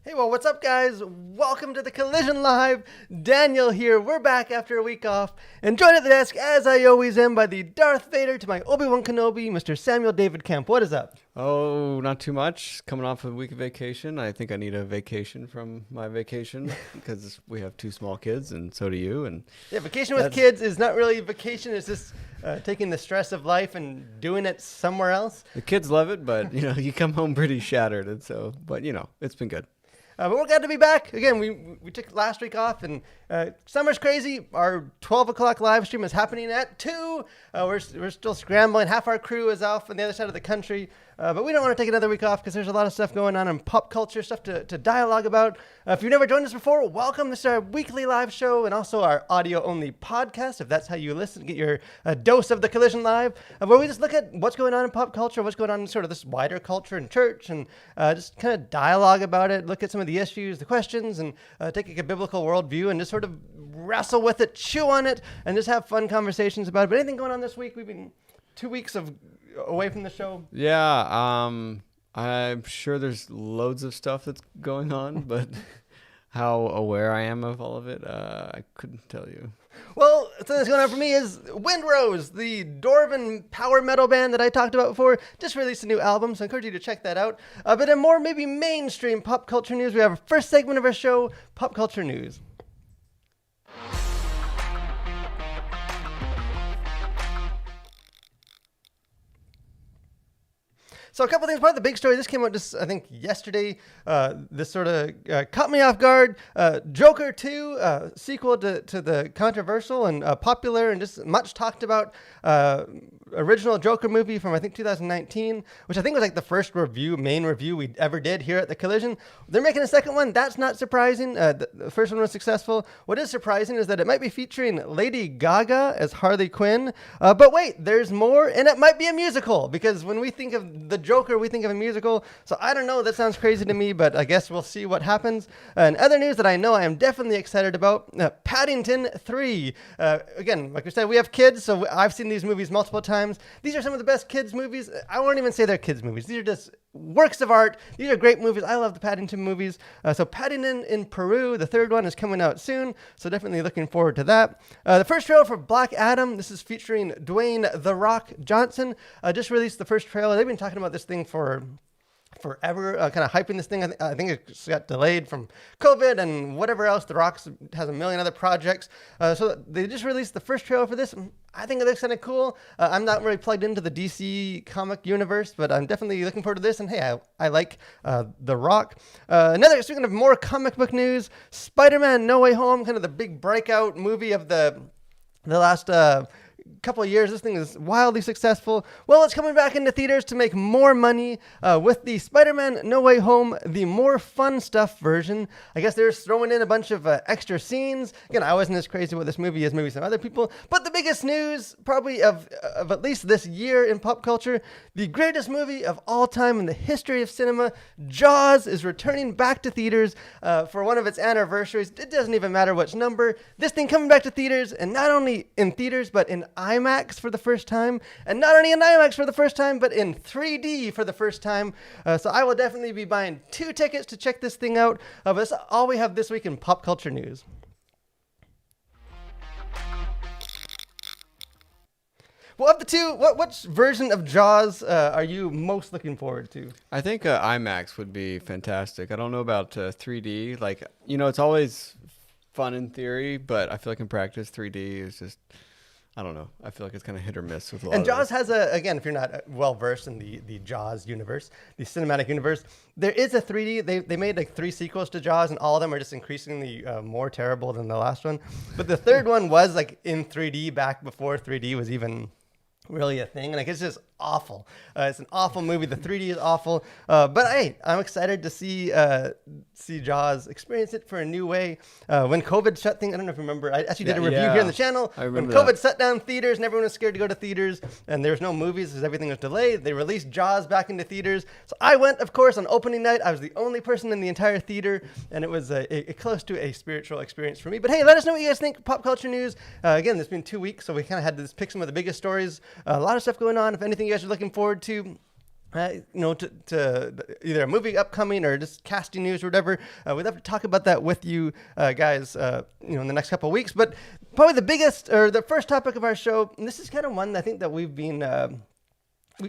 Hey, well, what's up, guys? Welcome to the Collision Live. Daniel here. We're back after a week off. And joined at the desk, as I always am, by the Darth Vader to my Obi-Wan Kenobi, Mr. Samuel David Kemp. What is up? Oh, not too much. Coming off a week of vacation. I think I need a vacation from my vacation because we have two small kids, and so do you. And Yeah, vacation with kids is not really vacation. It's just taking the stress of life and doing it somewhere else. the kids love it, but you come home pretty shattered, and so. But it's been good. But we're glad to be back. Again, we took last week off, and summer's crazy. Our 12 o'clock live stream is happening at 2. We're still scrambling. Half our crew is off on the other side of the country. But we don't want to take another week off because there's a lot of stuff going on in pop culture, stuff to dialogue about. If you've never joined us before, welcome. This is our weekly live show and also our audio-only podcast, if that's how you listen, get your dose of the Collision Live, where we just look at what's going on in pop culture, what's going on in sort of this wider culture and church, and just kind of dialogue about it, look at some of the issues, the questions, and take a biblical worldview and just sort of wrestle with it, chew on it, and just have fun conversations about it. But anything going on this week? We've been 2 weeks away from the show. Yeah, I'm sure there's loads of stuff that's going on, but how aware I am of all of it, I couldn't tell you. Well, something that's going on for me is Windrose, the Dwarven power metal band that I talked about before, just released a new album, so I encourage you to check that out. But in more maybe mainstream pop culture news, we have our first segment of our show, Pop Culture News. So a couple things. Part of the big story, this came out just, I think, yesterday. This sort of caught me off guard. Joker 2, sequel to the controversial and popular and just much talked about original Joker movie from, I think, 2019, which I think was like the first main review we ever did here at the Collision. They're making a second one. That's not surprising. The first one was successful. What is surprising is that it might be featuring Lady Gaga as Harley Quinn. But wait, there's more, and it might be a musical, because when we think of the Joker, we think of a musical. So I don't know. That sounds crazy to me, but I guess we'll see what happens. And other news that I know I am definitely excited about, Paddington 3. Again, like I said, we have kids, so I've seen these movies multiple times. These are some of the best kids movies. I won't even say they're kids movies. These are just works of art. These are great movies. I love the Paddington movies. So Paddington in Peru, the third one, is coming out soon. So definitely looking forward to that. The first trailer for Black Adam. This is featuring Dwayne "The Rock" Johnson. Just released the first trailer. They've been talking about this thing for forever, kind of hyping this thing. I think it got delayed from COVID and whatever else. The Rock has a million other projects. So they just released the first trailer for this. I think it looks kind of cool. I'm not really plugged into the DC comic universe, but I'm definitely looking forward to this. And hey, I like The Rock. Speaking of more comic book news, Spider-Man No Way Home, kind of the big breakout movie of the last couple of years. This thing is wildly successful. Well, it's coming back into theaters to make more money with the Spider-Man No Way Home, the more fun stuff version. I guess they're throwing in a bunch of extra scenes. Again, I wasn't as crazy with this movie as maybe some other people, but the biggest news probably of at least this year in pop culture, the greatest movie of all time in the history of cinema, Jaws, is returning back to theaters for one of its anniversaries. It doesn't even matter which number. This thing coming back to theaters, and not only in theaters, but in IMAX for the first time, and not only in IMAX for the first time, but in 3D for the first time. So I will definitely be buying 2 tickets to check this thing out. But that's all we have this week in pop culture news. Well, of the two, which version of Jaws are you most looking forward to? I think IMAX would be fantastic. I don't know about 3D. It's always fun in theory, but I feel like in practice, 3D is just... I don't know. I feel like it's kind of hit or miss with a lot And of Jaws has again, if you're not well versed in the Jaws universe, the cinematic universe, there is a 3D. They made like 3 sequels to Jaws, and all of them are just increasingly more terrible than the last one. But the third one was like in 3D back before 3D was even really a thing. And like, it's just awful. It's an awful movie. The 3D is awful. But hey, I'm excited to see Jaws, experience it for a new way. When COVID shut things, I don't know if you remember, I actually did a review here on the channel. When COVID shut down theaters and everyone was scared to go to theaters and there was no movies because everything was delayed, they released Jaws back into theaters. So I went, of course, on opening night. I was the only person in the entire theater, and it was close to a spiritual experience for me. But hey, let us know what you guys think. Pop culture news. Again, it's been 2 weeks, so we kind of had to pick some of the biggest stories. A lot of stuff going on. If anything you guys are looking forward to, to either a movie upcoming or just casting news or whatever. We'd love to talk about that with you guys, in the next couple of weeks. But probably the biggest or the first topic of our show, and this is kind of one that I think that we've been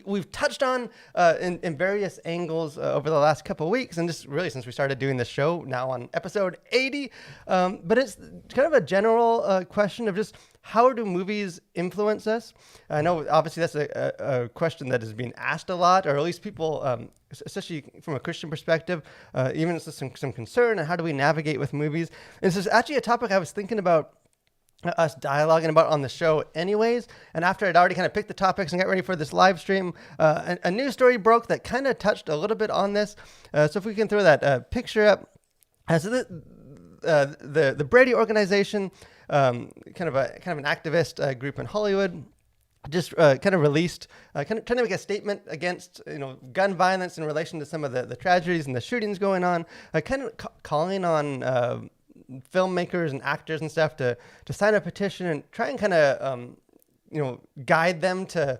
we've touched on in various angles over the last couple of weeks, and just really since we started doing this show, now on episode 80. But it's kind of a general question of just how do movies influence us? I know obviously that's a question that is being asked a lot, or at least people, especially from a Christian perspective, even some concern on how do we navigate with movies. And this is actually a topic I was thinking about us dialoguing about on the show anyways. And after I'd already kind of picked the topics and got ready for this live stream, a news story broke that kind of touched a little bit on this. So if we can throw that picture up. So the Brady organization, kind of an activist group in Hollywood, just kind of released, kind of trying to make a statement against gun violence in relation to some of the tragedies and the shootings going on, kind of calling on filmmakers and actors and stuff to sign a petition and try and kind of guide them to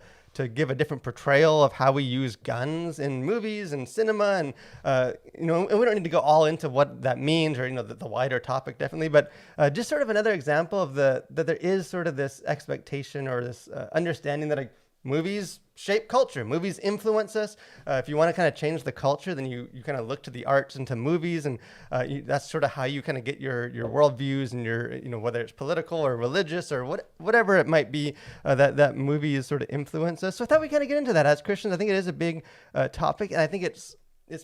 give a different portrayal of how we use guns in movies and cinema, and and we don't need to go all into what that means or the wider topic definitely, but just sort of another example of that there is sort of this expectation or this understanding that movies shape culture. Movies influence us. If you want to kind of change the culture, then you kind of look to the arts and to movies, and that's sort of how you kind of get your worldviews and your whether it's political or religious or whatever it might be, that movies sort of influence us. So I thought we kind of get into that as Christians. I think it is a big topic, and I think it's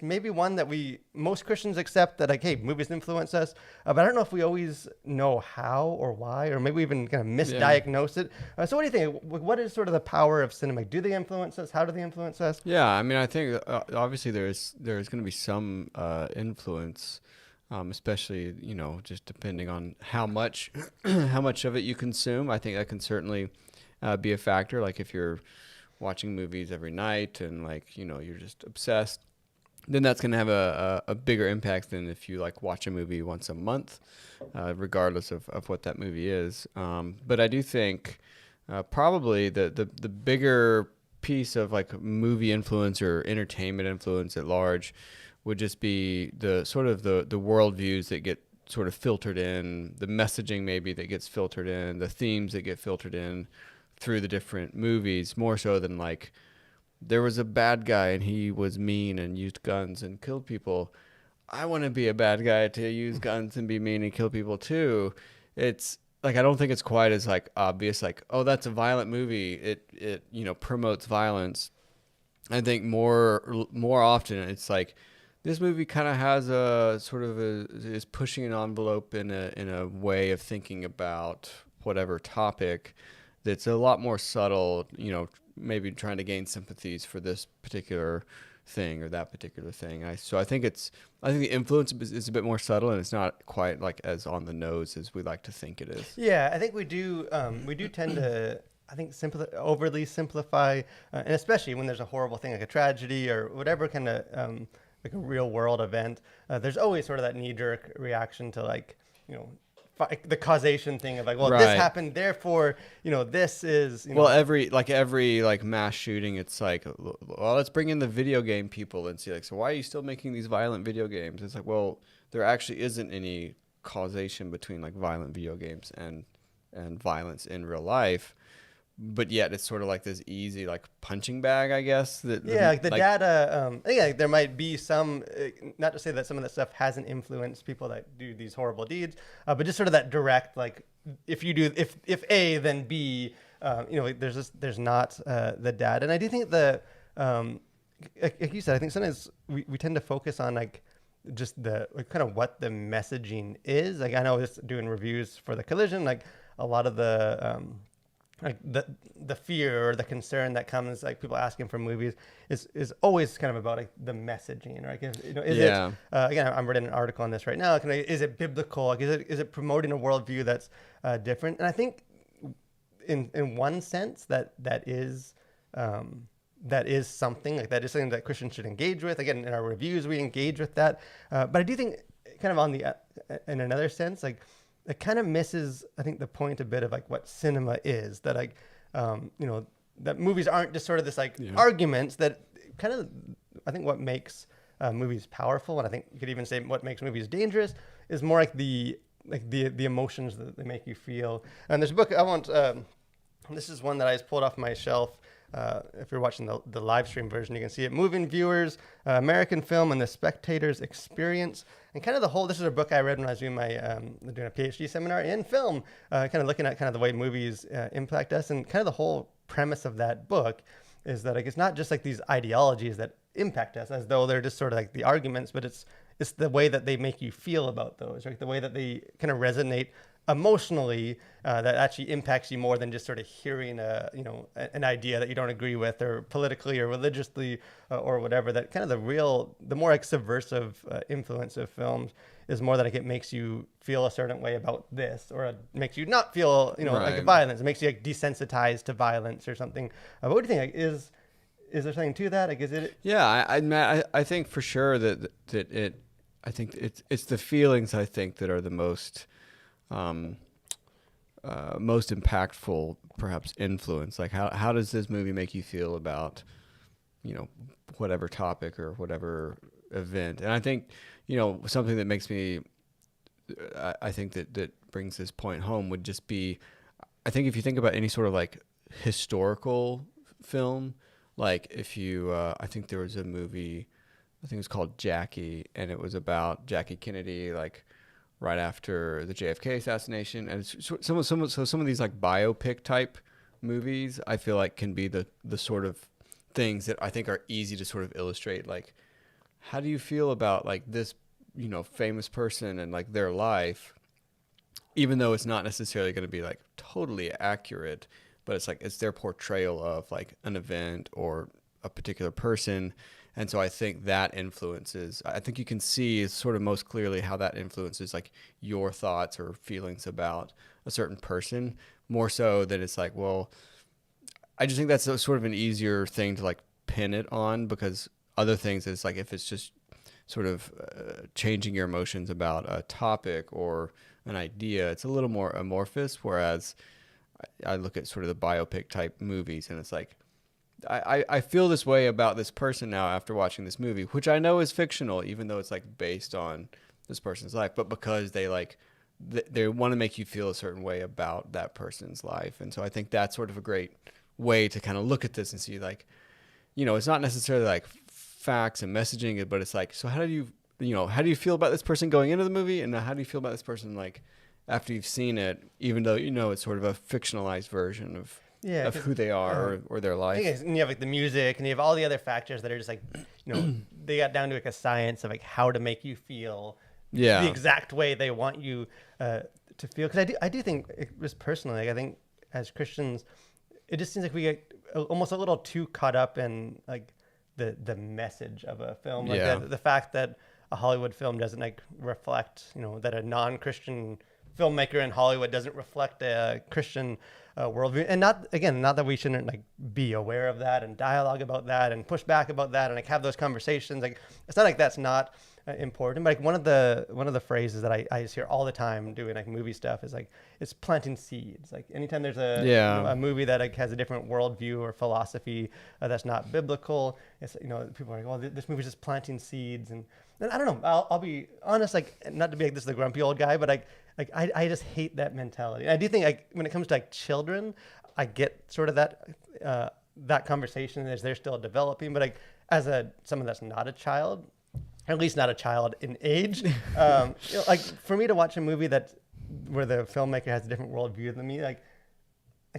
maybe one that most Christians accept that hey, movies influence us, but I don't know if we always know how or why, or maybe even kind of misdiagnose it. So what do you think? What is sort of the power of cinema? Do they influence us? How do they influence us? Yeah, I mean, I think obviously there's going to be some influence, especially just depending on how much of it you consume. I think that can certainly be a factor. Like if you're watching movies every night and you're just obsessed, then that's going to have a bigger impact than if you watch a movie once a month, regardless of what that movie is. But I do think probably the bigger piece of movie influence or entertainment influence at large would just be the sort of the worldviews that get sort of filtered in, the messaging maybe that gets filtered in, the themes that get filtered in through the different movies, more so than there was a bad guy and he was mean and used guns and killed people. I want to be a bad guy to use guns and be mean and kill people too. It's I don't think it's quite as obvious, oh, that's a violent movie. It promotes violence. I think more often it's this movie kind of has a sort of is pushing an envelope in a way of thinking about whatever topic that's a lot more subtle, maybe trying to gain sympathies for this particular thing or that particular thing. I think the influence is a bit more subtle, and it's not quite as on the nose as we like to think it is. Yeah, I think we do tend to, I think, overly simplify, and especially when there's a horrible thing like a tragedy or whatever kind of a real world event, there's always sort of that knee-jerk reaction to the causation thing of right. This happened, therefore this is well, every mass shooting, it's well, let's bring in the video game people and see so why are you still making these violent video games? It's well, there actually isn't any causation between violent video games and violence in real life, but yet it's sort of this easy punching bag, I guess. The data. There might be some, not to say that some of that stuff hasn't influenced people that do these horrible deeds, but just sort of that direct if you do if A then B, there's not the data, and I do think like you said, I think sometimes we tend to focus on just the kind of what the messaging is. I know just doing reviews for The Collision, a lot of the the fear or the concern that comes people asking for movies is always kind of about the messaging, right? Is it again, I'm reading an article on this right now. Is it biblical? Is it promoting a worldview that's different? And I think in one sense that is something that is something that Christians should engage with. Again, in our reviews we engage with that, but I do think kind of on the in another sense it kind of misses, I think, the point a bit of what cinema is. That that movies aren't just sort of this arguments that kind of, I think what makes movies powerful, and I think you could even say what makes movies dangerous, is more like the emotions that they make you feel. And there's a book I want. This is one that I just pulled off my shelf. If you're watching the live stream version, you can see it. Moving Viewers, American Film and the Spectator's Experience. And kind of the whole, this is a book I read when I was doing my doing a PhD seminar in film, kind of looking at kind of the way movies impact us. And kind of the whole premise of that book is that like it's not just like these ideologies that impact us as though they're just sort of like the arguments, but it's the way that they make you feel about those, right? The way that they kind of resonate emotionally, that actually impacts you more than just sort of hearing an idea that you don't agree with, or politically or religiously or whatever. That kind of the more like subversive influence of films is more that like it makes you feel a certain way about this, or it makes you not feel like violence. It makes you like desensitized to violence or something. But what do you think? Like, is there something to that? Like, is it? Yeah, I think for sure that it. I think it's the feelings, I think, that are the most impactful, perhaps, influence. Like how does this movie make you feel about whatever topic or whatever event? And I think something that makes me I think that brings this point home would just be, I think if you think about any sort of like historical film, like if you I think there was a movie, I think it was called Jackie, and it was about Jackie Kennedy, like right after the JFK assassination. And it's some of these like biopic type movies, I feel like can be the sort of things that I think are easy to sort of illustrate. Like, how do you feel about like this, famous person and like their life, even though it's not necessarily going to be like totally accurate, but it's like it's their portrayal of like an event or a particular person. And so I think that influences, I think you can see sort of most clearly how that influences like your thoughts or feelings about a certain person, more so that it's like, well, I just think that's sort of an easier thing to like pin it on, because other things, it's like if it's just sort of changing your emotions about a topic or an idea, it's a little more amorphous. Whereas I look at sort of the biopic type movies, and it's like, I feel this way about this person now after watching this movie, which I know is fictional, even though it's like based on this person's life, but because they like, they want to make you feel a certain way about that person's life. And so I think that's sort of a great way to kind of look at this and see like, it's not necessarily like facts and messaging, but it's like, so how do you feel about this person going into the movie? And how do you feel about this person like after you've seen it, even though it's sort of a fictionalized version of who they are or their life. And you have like the music, and you have all the other factors that are just like, they got down to like a science of like how to make you feel the exact way they want you to feel. Because I do think, just personally, like I think as Christians, it just seems like we get almost a little too caught up in like the message of a film, like the fact that a Hollywood film doesn't like reflect, that a non-Christian filmmaker in Hollywood doesn't reflect a Christian worldview. And not that we shouldn't like be aware of that and dialogue about that and push back about that and like have those conversations. Like, it's not like that's not important, but like one of the phrases that I just hear all the time doing like movie stuff is like, it's planting seeds. Like anytime there's a movie that like has a different worldview or philosophy that's not biblical, it's people are like, well, this movie's just planting seeds. And I don't know, I'll be honest, like, not to be like this is the grumpy old guy, but I just hate that mentality. And I do think like when it comes to like children, I get sort of that conversation as they're still developing, but like as someone that's not a child, or at least not a child in age, like for me to watch a movie where the filmmaker has a different worldview than me, like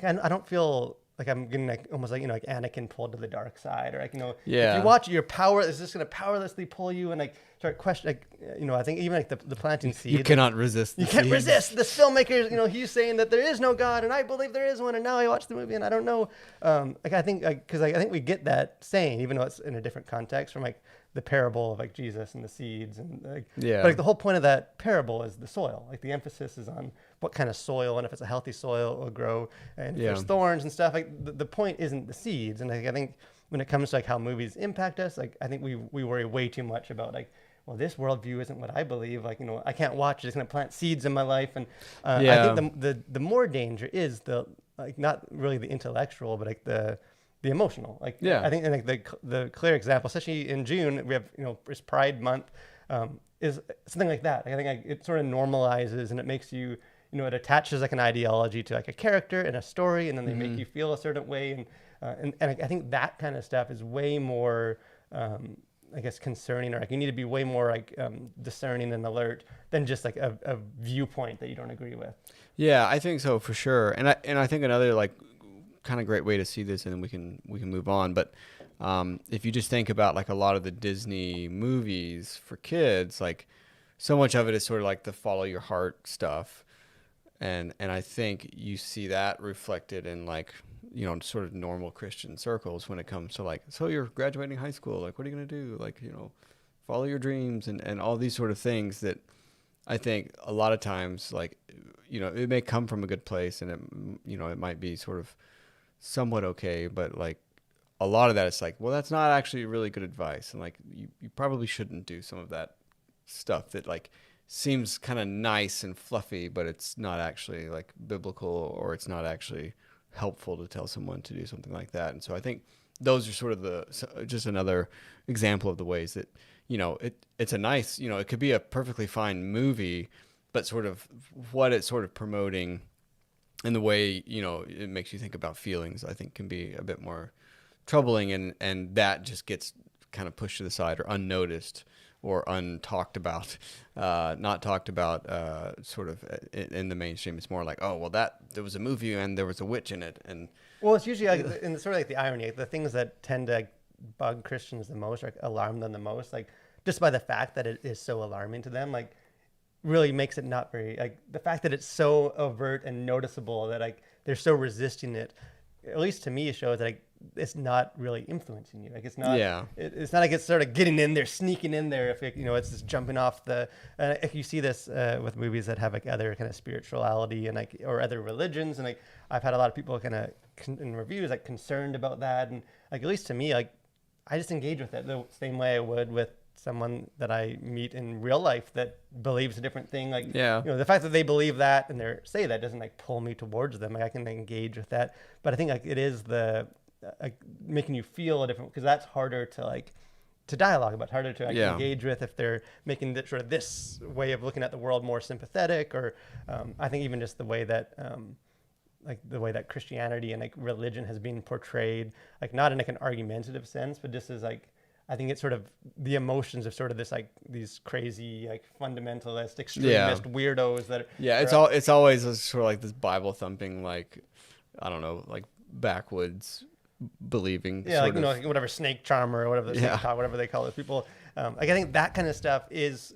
I don't feel like I'm getting like almost like like Anakin pulled to the dark side, or like if you watch it, your power is just going to powerlessly pull you and like start questioning. Like, I think even like the planting seed. You cannot resist. You can't resist this filmmaker. He's saying that there is no God, and I believe there is one. And now I watch the movie, and I don't know. I think because I think we get that saying, even though it's in a different context, from like the parable of like Jesus and the seeds, and like But like the whole point of that parable is the soil. Like the emphasis is on what kind of soil, and if it's a healthy soil, it will grow. And if there's thorns and stuff, like the point isn't the seeds. And like I think when it comes to like how movies impact us, like I think we worry way too much about like, well, this worldview isn't what I believe. Like, I can't watch it. It's going to plant seeds in my life. And I think the more danger is not really the intellectual, but like the the emotional. Like Yeah. I think like the clear example, especially in June, we have it's Pride Month, is something like that. I think like, it sort of normalizes and it makes you it attaches like an ideology to like a character and a story, and then they make you feel a certain way, and I think that kind of stuff is way more. I guess concerning, or like you need to be way more like discerning and alert than just like a viewpoint that you don't agree with. Yeah, I think so for sure. And I think another like kind of great way to see this, and then we can move on. But if you just think about like a lot of the Disney movies for kids, like so much of it is sort of like the follow your heart stuff, and I think you see that reflected in like sort of normal Christian circles when it comes to like, so you're graduating high school, like what are you gonna do, like follow your dreams and all these sort of things that I think a lot of times like it may come from a good place, and it might be sort of somewhat okay, but like a lot of that it's like, well, that's not actually really good advice, and like you probably shouldn't do some of that stuff that like seems kind of nice and fluffy, but it's not actually like biblical, or it's not actually helpful to tell someone to do something like that. And so I think those are sort of just another example of the ways that it's a nice, it could be a perfectly fine movie, but sort of what it's sort of promoting and the way it makes you think about feelings, I think can be a bit more troubling, and that just gets kind of pushed to the side or unnoticed or untalked about, not talked about sort of in the mainstream. It's more like, oh, well, there was a movie and there was a witch in it. And well, it's usually like in sort of like the irony, like the things that tend to bug Christians the most, or alarm them the most, like just by the fact that it is so alarming to them, like really makes it not very, like the fact that it's so overt and noticeable that like they're so resisting it, at least to me, shows that like it's not really influencing you. Like it's not. Yeah. It's not like it's sort of getting in there, sneaking in there. If it's just jumping off the. If you see this with movies that have like other kind of spirituality and like or other religions, and like I've had a lot of people kind of in reviews like concerned about that, and like at least to me, like I just engage with it the same way I would with someone that I meet in real life that believes a different thing. Like, Yeah. the fact that they believe that and they say that doesn't like pull me towards them. Like I can engage with that, but I think like it is the making you feel a different, because that's harder to like to dialogue about, harder to like, engage with if they're making this, sort of this way of looking at the world more sympathetic, or I think even just the way that like the way that Christianity and like religion has been portrayed, like not in like an argumentative sense, but just as like I think it's sort of the emotions of sort of this like these crazy like fundamentalist extremist weirdos that it's always sort of like this Bible thumping, like I don't know, like backwoods believing like like whatever snake charmer or whatever snake talk, whatever they call those people, like I think that kind of stuff is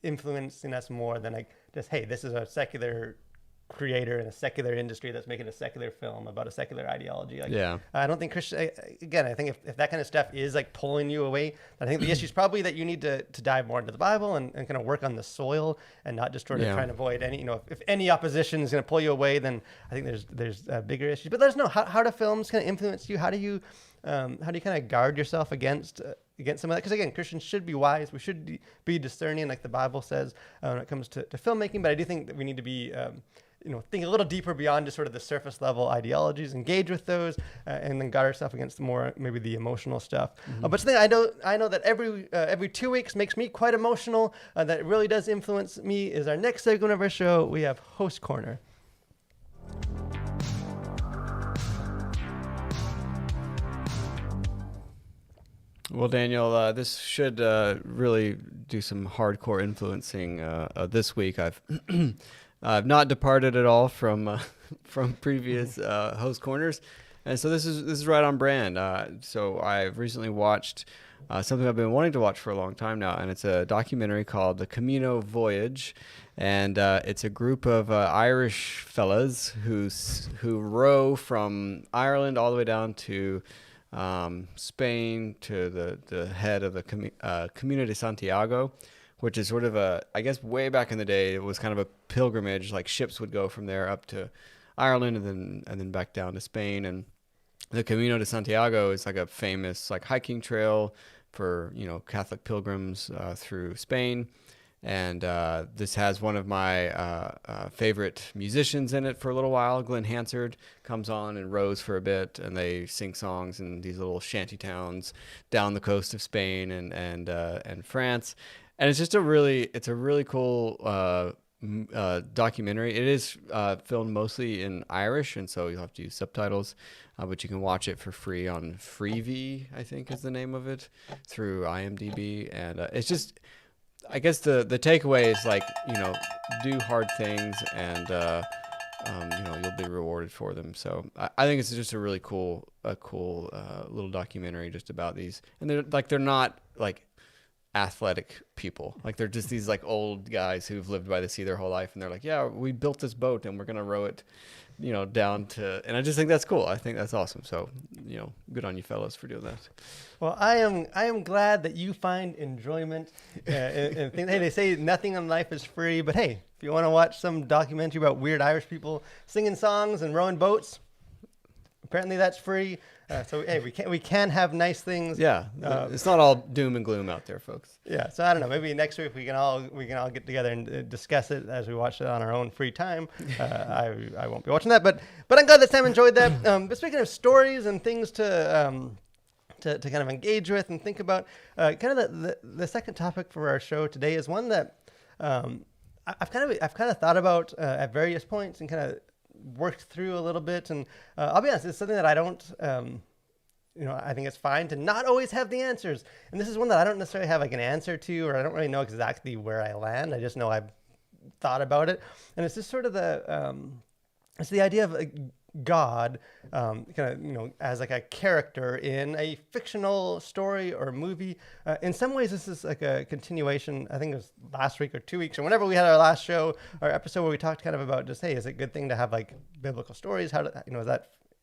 influencing us more than like just, hey, this is a secular creator in a secular industry that's making a secular film about a secular ideology. Like, I don't think again, I think if that kind of stuff is like pulling you away, I think the issue is probably that you need to dive more into the Bible and kind of work on the soil and not just sort of try and avoid any, if any opposition is going to pull you away, then I think there's bigger issues. But let us know, how do films kind of influence you? How do you kind of guard yourself against some of that? Because again, Christians should be wise. We should be discerning, like the Bible says, when it comes to filmmaking. But I do think that we need to be think a little deeper beyond just sort of the surface level ideologies, engage with those, and then guard ourselves against the more maybe the emotional stuff. But something I know that every 2 weeks makes me quite emotional, that really does influence me, is our next segment of our show. We have Host Corner. Well, Daniel, this should really do some hardcore influencing this week. I've not departed at all from previous host corners, and so this is right on brand. So I've recently watched something I've been wanting to watch for a long time now, and it's a documentary called The Camino Voyage, and it's a group of Irish fellas who row from Ireland all the way down to Spain to the head of the Camino de Santiago, which is sort of I guess way back in the day, it was kind of a pilgrimage. Like ships would go from there up to Ireland and then back down to Spain. And the Camino de Santiago is like a famous like hiking trail for Catholic pilgrims through Spain. And this has one of my favorite musicians in it for a little while. Glenn Hansard comes on and rows for a bit, and they sing songs in these little shanty towns down the coast of Spain and France. And it's a really cool documentary. It is filmed mostly in Irish, and so you'll have to use subtitles. But you can watch it for free on Freevee, I think is the name of it, through IMDb. And it's just, I guess the takeaway is like, do hard things and, you'll be rewarded for them. So I think it's just a cool little documentary just about these. And they're not like athletic people. Like they're just these like old guys who've lived by the sea their whole life. And they're like, yeah, we built this boat and we're going to row it, down to, and I just think that's cool. I think that's awesome. So, good on you fellas for doing that. Well, I am glad that you find enjoyment in things. Hey, they say nothing in life is free, but hey, if you want to watch some documentary about weird Irish people singing songs and rowing boats, apparently that's free. So hey, we can have nice things. Yeah, it's not all doom and gloom out there, folks. Yeah, so I don't know. Maybe next week we can all get together and discuss it as we watch it on our own free time. I won't be watching that, but I'm glad that Sam enjoyed that. But speaking of stories and things to kind of engage with and think about, kind of the second topic for our show today is one that I've kind of thought about at various points and kind of worked through a little bit. And I'll be honest, it's something that I don't. I think it's fine to not always have the answers. And this is one that I don't necessarily have like an answer to, or I don't really know exactly where I land. I just know I've thought about it. And it's just sort of it's the idea of God, kind of, as like a character in a fictional story or movie. In some ways, this is like a continuation. I think it was last week or 2 weeks, or whenever we had our last show, our episode where we talked kind of about just, hey, is it a good thing to have like biblical stories?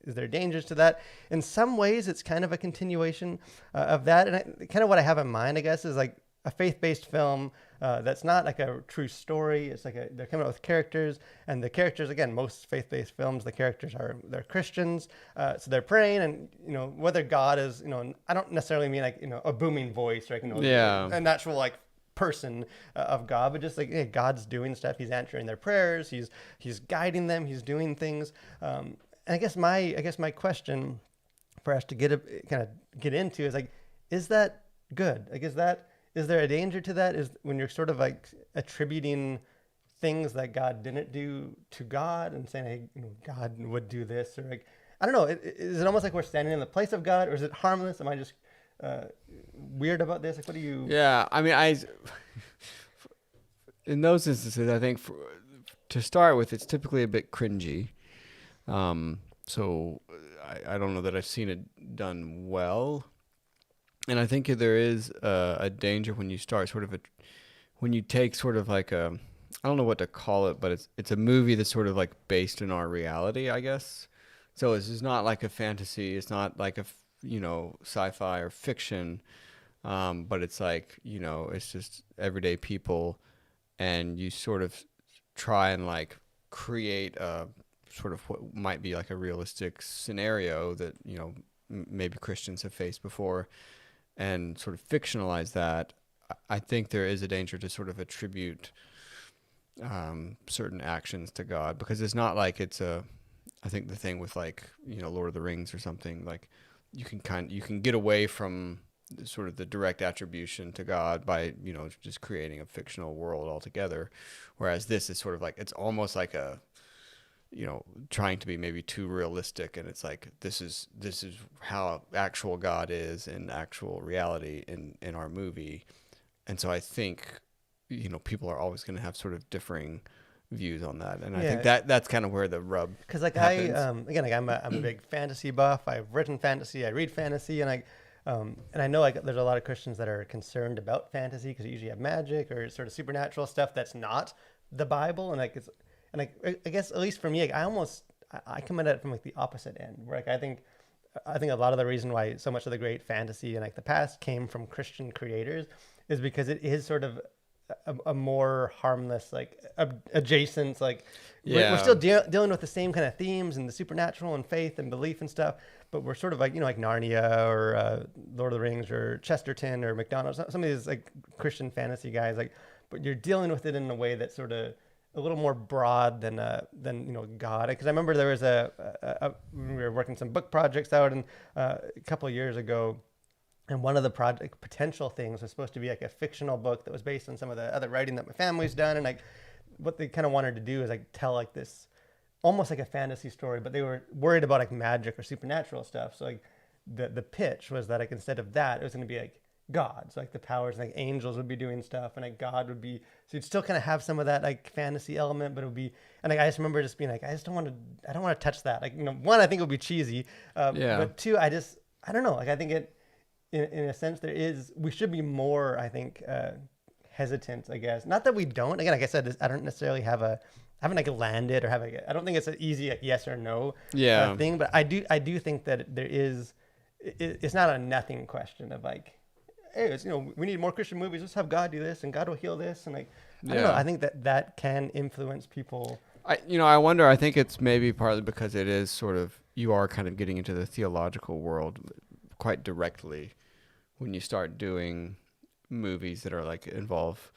Is there dangers to that? In some ways, it's kind of a continuation of that. And kind of what I have in mind, I guess, is like a faith-based film that's not like a true story. It's like they're coming up with characters, and the characters, again, most faith-based films, the characters they're Christians, so they're praying, and whether God is, I don't necessarily mean like a booming voice, or like a natural like person of God, but just like, hey, God's doing stuff. He's answering their prayers. He's guiding them. He's doing things. And I guess my question for us to get into is like, is that good? Like, is there a danger to that? Is when you're sort of like attributing things that God didn't do to God and saying, hey, God would do this, or like, I don't know. Is it almost like we're standing in the place of God, or is it harmless? Am I just weird about this? Like, what do you? Yeah, I mean, in those instances, I think to start with, it's typically a bit cringy. So I don't know that I've seen it done well. And I think there is a danger when you start when you take sort of like I don't know what to call it, but it's a movie that's sort of like based in our reality, I guess. So it's just not like a fantasy. It's not like a, sci-fi or fiction. But it's like, it's just everyday people, and you sort of try and like create a sort of what might be like a realistic scenario that, maybe Christians have faced before, and sort of fictionalize that. I think there is a danger to sort of attribute certain actions to God, because it's not like I think the thing with like, Lord of the Rings or something, like you can get away from sort of the direct attribution to God by, just creating a fictional world altogether. Whereas this is sort of like, it's almost like trying to be maybe too realistic, and it's like this is how actual God is in actual reality in our movie. And so I think people are always going to have sort of differing views on that, and I think that's kind of where the rub, because like happens. I'm a big fantasy buff. I've written fantasy, I read fantasy, and I know like there's a lot of Christians that are concerned about fantasy because you usually have magic or sort of supernatural stuff that's not the Bible, and like it's. And I guess at least for me, like, I come at it from like the opposite end, where like I think a lot of the reason why so much of the great fantasy in like the past came from Christian creators is because it is sort of a more harmless, like adjacent, like we're still dealing with the same kind of themes and the supernatural and faith and belief and stuff, but we're sort of like like Narnia or Lord of the Rings or Chesterton or McDonald's, some of these like Christian fantasy guys, like. but you're dealing with it in a way that's sort of a little more broad than God. Because I remember there was we were working some book projects out, and a couple of years ago, and one of the project potential things was supposed to be like a fictional book that was based on some of the other writing that my family's done, and like what they kind of wanted to do is like tell like this almost like a fantasy story, but they were worried about like magic or supernatural stuff. So like the pitch was that like instead of that, it was going to be like gods, like the powers, like angels would be doing stuff, and like God would be. So you'd still kind of have some of that like fantasy element, but it would be. And like I just remember just being like, I don't want to touch that. Like one, I think it would be cheesy, but two, I don't know. Like I think it, in a sense, we should be more. I think hesitant. I guess not that we don't. Again, like I said, I don't necessarily I haven't like landed or I don't think it's an easy like yes or no thing, but I do think that there is. It's not a nothing question of like, hey, it's, we need more Christian movies. Let's have God do this, and God will heal this, and like, I don't know. I think that can influence people. I wonder. I think it's maybe partly because it is sort of you are kind of getting into the theological world quite directly when you start doing movies that are like involve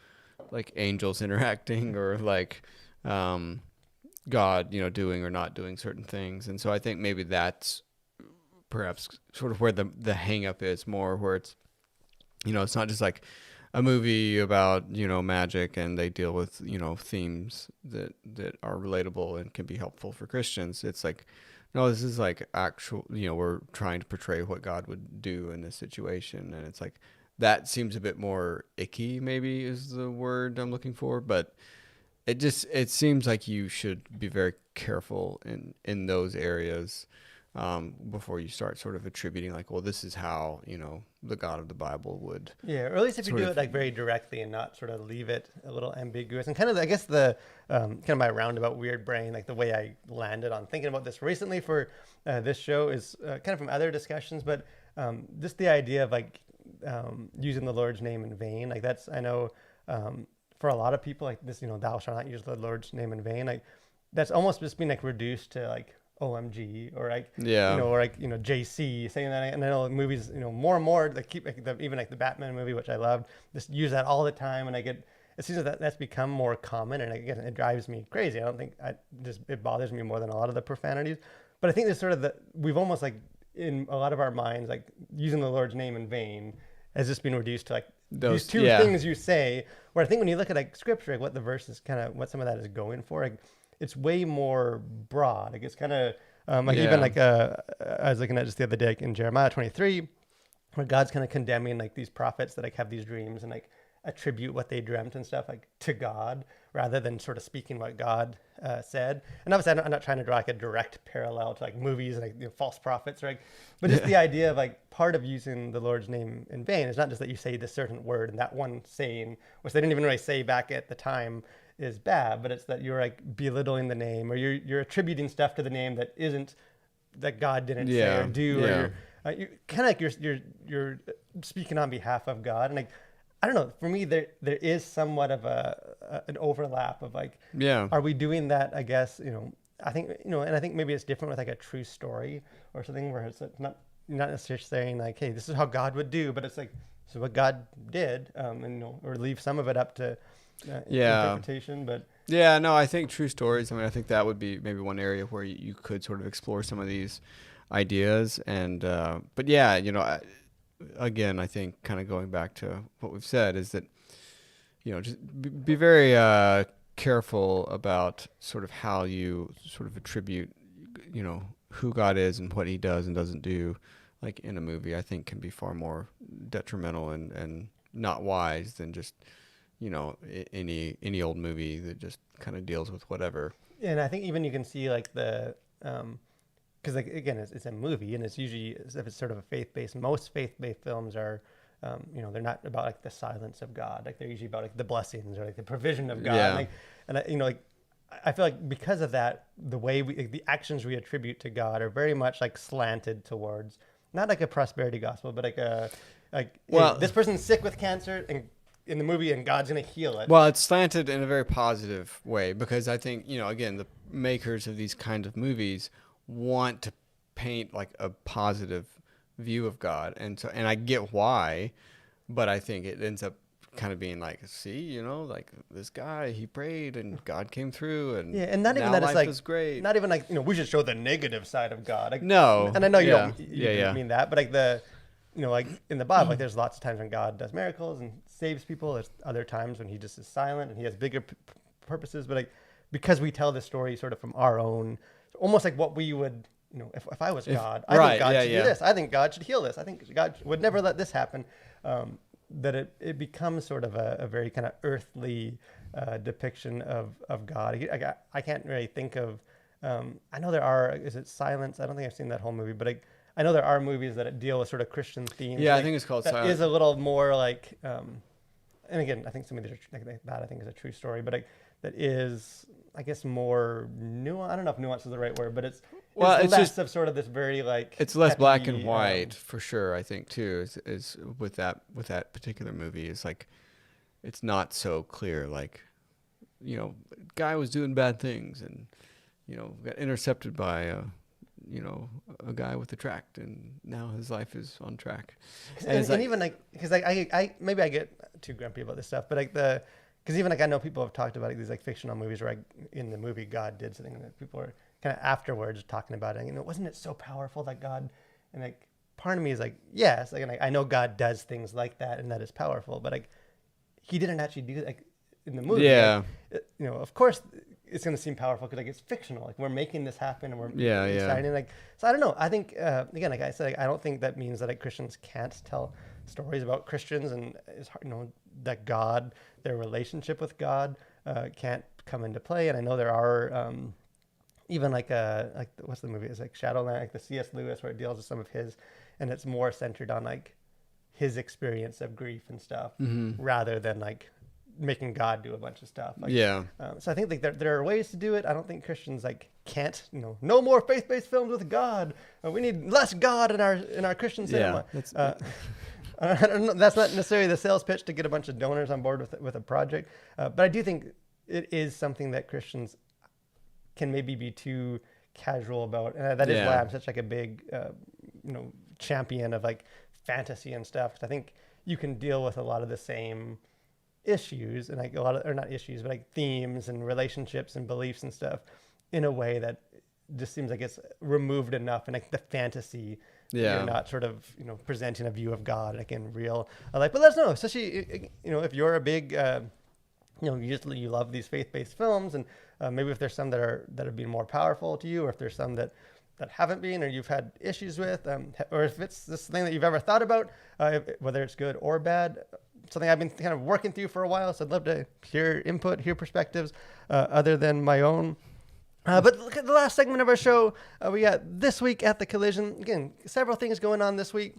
like angels interacting or like God, doing or not doing certain things, and so I think maybe that's perhaps sort of where the hang up is more, where it's it's not just like a movie about magic and they deal with themes that are relatable and can be helpful for Christians. It's like, no, this is like actual, we're trying to portray what God would do in this situation, and it's like that seems a bit more icky, maybe is the word I'm looking for, but it seems like you should be very careful in those areas before you start sort of attributing like, well, this is how the God of the Bible would. Yeah, or at least if you do it like very directly and not sort of leave it a little ambiguous. And kind of, I guess the kind of my roundabout weird brain, like the way I landed on thinking about this recently for this show is kind of from other discussions, but just the idea of like using the Lord's name in vain. Like that's, I know for a lot of people like this, thou shalt not use the Lord's name in vain. Like that's almost just being like reduced to like OMG or like or like JC saying that. And I know movies more and more they keep even like the Batman movie, which I loved, just use that all the time, and it seems that that's become more common, and again it drives me crazy. I don't think it bothers me more than a lot of the profanities, but I think there's sort of we've almost like in a lot of our minds like using the Lord's name in vain has just been reduced to like these two things you say, where I think when you look at like scripture, like what the verse is kind of what some of that is going for, like it's way more broad. Like it's kind of even like I was looking at just the other day like in Jeremiah 23, where God's kind of condemning like these prophets that like have these dreams and like attribute what they dreamt and stuff like to God rather than sort of speaking what God said. And obviously I'm not trying to draw like a direct parallel to like movies and like false prophets, right? But just the idea of like part of using the Lord's name in vain is not just that you say this certain word and that one saying, which they didn't even really say back at the time, is bad, but it's that you're like belittling the name, or you're attributing stuff to the name that isn't, that God didn't say or do, or you're kind of like you're speaking on behalf of God. And like I don't know, for me there is somewhat of an overlap of like, are we doing that? I guess I think and I think maybe it's different with like a true story or something where it's not necessarily saying like, hey, this is how God would do, but it's like, this is what God did, and or leave some of it up to interpretation. But no, I think true stories, I mean, I think that would be maybe one area where you could sort of explore some of these ideas. And but again, I think kind of going back to what we've said is that just be very careful about sort of how you sort of attribute who God is and what he does and doesn't do, like in a movie. I think can be far more detrimental and not wise than just any old movie that just kind of deals with whatever. And I think even you can see like the because like again it's a movie, and it's usually, if it's sort of a faith-based, most faith-based films are they're not about like the silence of God, like they're usually about like the blessings or like the provision of God. Like I feel like because of that, the way the actions we attribute to God are very much like slanted towards not like a prosperity gospel, but like hey, this person's sick with cancer and in the movie, and God's going to heal it. Well, it's slanted in a very positive way, because I think, again, the makers of these kind of movies want to paint like a positive view of God. And I get why, but I think it ends up kind of being like, see, like this guy, he prayed and God came through, and Yeah, and not even now that it's life like is great. not even like we should show the negative side of God. Like, No, and I know you yeah, don't you yeah, didn't yeah. mean that, but like like in the Bible, like there's lots of times when God does miracles and saves people. There's other times when he just is silent and he has bigger purposes. But like because we tell this story sort of from our own, almost like what we would, if I was God, I think God should do this. I think God should heal this. I think God would never let this happen. That it becomes sort of a very kind of earthly depiction of God. I can't really think of. I know there are. Is it Silence? I don't think I've seen that whole movie, but I know there are movies that deal with sort of Christian themes. Yeah, like, I think it's called that Silence. is a little more like. And again, I think some of these are that I think is a true story, but that is, I guess, more nuance. I don't know if nuance is the right word, but it's less just of sort of this very like. It's less black and white for sure. I think too is with that particular movie. It's like it's not so clear. Like, guy was doing bad things and got intercepted by a guy with a tract, and now his life is on track. And even like because I maybe I get too grumpy about this stuff, but like because even like I know people have talked about these like fictional movies where in the movie God did something that people are kind of afterwards talking about it. Wasn't it so powerful that God, and like part of me is like yes, like and I know God does things like that and that is powerful, but like he didn't actually do like in the movie. Yeah. Like, of course it's going to seem powerful because like it's fictional. Like we're making this happen and we're deciding like so I don't know. I think again like I said I don't think that means that like Christians can't tell stories about Christians and it's hard, that God, their relationship with God can't come into play. And I know there are even like what's the movie? It's like Shadowland, like the C.S. Lewis where it deals with some of his, and it's more centered on like his experience of grief and stuff rather than like making God do a bunch of stuff. Like, so I think like there are ways to do it. I don't think Christians like can't, no more faith-based films with God. We need less God in our Christian cinema. I don't know, that's not necessarily the sales pitch to get a bunch of donors on board with a project. But I do think it is something that Christians can maybe be too casual about. And that is why I'm such like a big, champion of like fantasy and stuff. 'Cause I think you can deal with a lot of the same issues and like a lot of, or not issues, but like themes and relationships and beliefs and stuff in a way that just seems like it's removed enough and like the fantasy. You're not sort of, presenting a view of God like in real life. But let's know, especially, if you're a big, usually you love these faith-based films and maybe if there's some that are being more powerful to you or if there's some that haven't been or you've had issues with or if it's this thing that you've ever thought about, whether it's good or bad, something I've been kind of working through for a while. So I'd love to hear input, hear perspectives other than my own. But look at the last segment of our show. We got This Week at the Collision. Again, several things going on this week.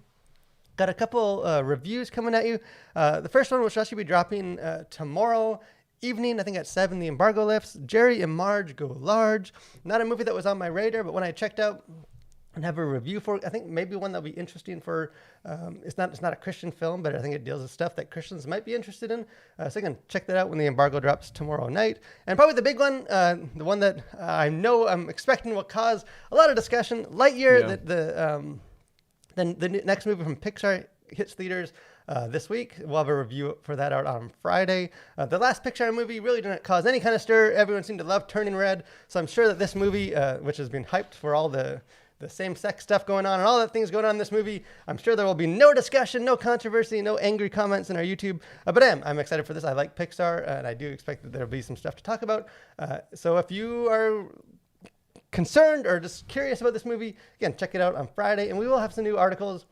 Got a couple reviews coming at you. The first one, which will actually be dropping tomorrow evening, I think at 7, The Embargo Lifts. Jerry and Marge Go Large. Not a movie that was on my radar, but when I checked out and have a review for it, I think maybe one that'll be interesting for, it's not a Christian film, but I think it deals with stuff that Christians might be interested in. So again, check that out when The Embargo drops tomorrow night. And probably the big one, the one that I know I'm expecting will cause a lot of discussion, Lightyear, the next movie from Pixar hits theaters this week. We'll have a review for that out on Friday. The last Pixar movie really didn't cause any kind of stir. Everyone seemed to love Turning Red. So I'm sure that this movie, which has been hyped for all the same-sex stuff going on and all the things going on in this movie, I'm sure there will be no discussion, no controversy, no angry comments in our YouTube. But I'm excited for this. I like Pixar, and I do expect that there will be some stuff to talk about. So if you are concerned or just curious about this movie, again, check it out on Friday. And we will have some new articles.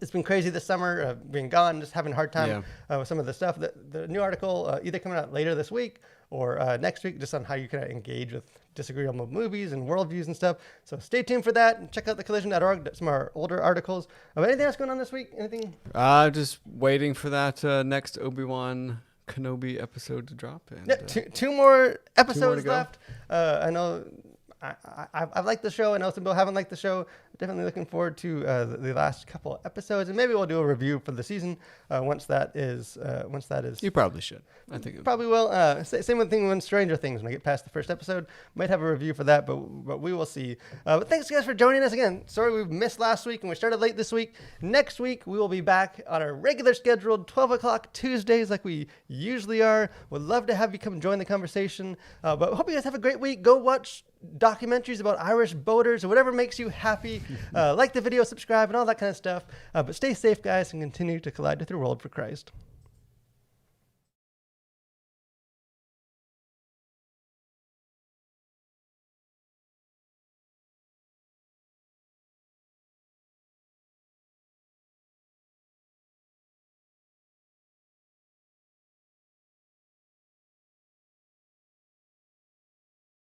It's been crazy this summer, being gone, just having a hard time with some of the stuff. The new article either coming out later this week or next week, just on how you can engage with disagreeable movies and worldviews and stuff. So stay tuned for that and check out thecollision.org, some of our older articles. Anything else going on this week? Anything? Just waiting for that next Obi-Wan Kenobi episode to drop. And, two more episodes left. I know I've liked the show. I know some people haven't liked the show. Definitely looking forward to the last couple episodes, and maybe we'll do a review for the season once that is. You probably should. I think Probably will. Same with thing when Stranger Things. When I get past the first episode, might have a review for that, but we will see. But thanks guys for joining us again. Sorry we missed last week and we started late this week. Next week we will be back on our regular scheduled 12 o'clock Tuesdays like we usually are. Would love to have you come join the conversation. But hope you guys have a great week. Go watch documentaries about Irish boaters or whatever makes you happy. Like the video, subscribe, and all that kind of stuff. But stay safe, guys, and continue to collide with your world for Christ.